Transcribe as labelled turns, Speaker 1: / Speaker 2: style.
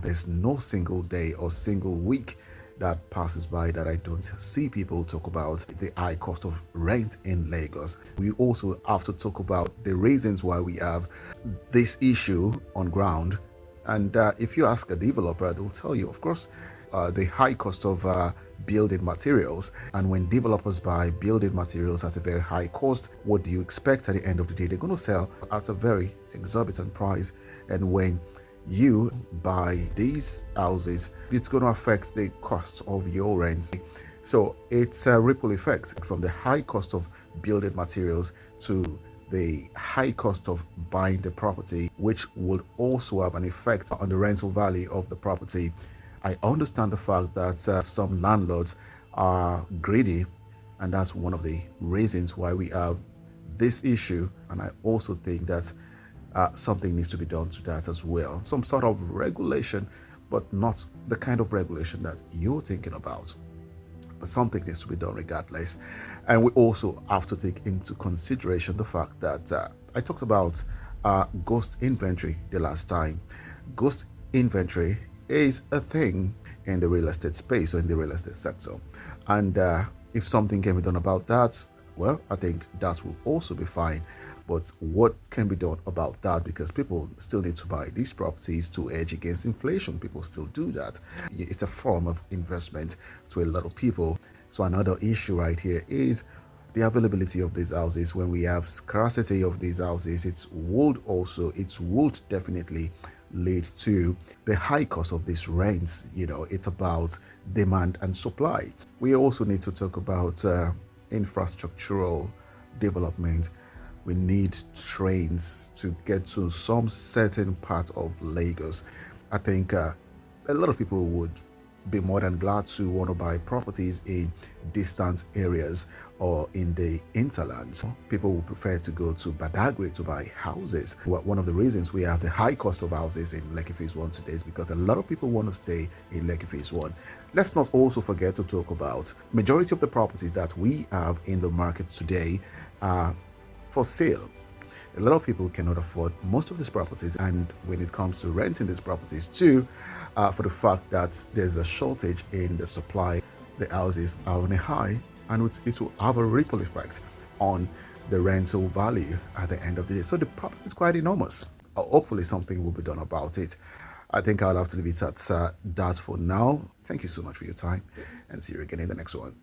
Speaker 1: there's no single day or single week that passes by that I don't see people talk about the high cost of rent in Lagos. We also have to talk about the reasons why we have this issue on ground. And if you ask a developer, they'll tell you, of course, the high cost of building materials. And when developers buy building materials at a very high cost, what do you expect at the end of the day? They're going to sell at a very exorbitant price. And when you buy these houses, it's going to affect the cost of your rents. So it's a ripple effect from the high cost of building materials to the high cost of buying the property, which will also have an effect on the rental value of the property. I understand the fact that some landlords are greedy, and that's one of the reasons why we have this issue. And I also think that something needs to be done to that as well. Some sort of regulation, but not the kind of regulation that you're thinking about. But something needs to be done regardless. And we also have to take into consideration the fact that I talked about ghost inventory the last time. Ghost inventory is a thing in the real estate space or in the real estate sector. And if something can be done about that, well, I think that will also be fine. But what can be done about that? Because people still need to buy these properties to hedge against inflation. People still do that. It's a form of investment to a lot of people. So another issue right here is the availability of these houses. When we have scarcity of these houses, it would definitely lead to the high cost of these rents. It's about demand and supply. We also need to talk about infrastructural development. We need trains to get to some certain part of Lagos. I think a lot of people would be more than glad to want to buy properties in distant areas or in the hinterlands. People would prefer to go to Badagry to buy houses. One of the reasons we have the high cost of houses in Lekki Phase 1 today is because a lot of people want to stay in Lekki Phase 1. Let's not also forget to talk about majority of the properties that we have in the market today are for sale. A lot of people cannot afford most of these properties, and when it comes to renting these properties too, for the fact that there's a shortage in the supply, the houses are on a high, and it will have a ripple effect on the rental value at the end of the day. So the problem is quite enormous. Hopefully something will be done about it. I think I'll have to leave it at that for now. Thank you so much for your time, and see you again in the next one.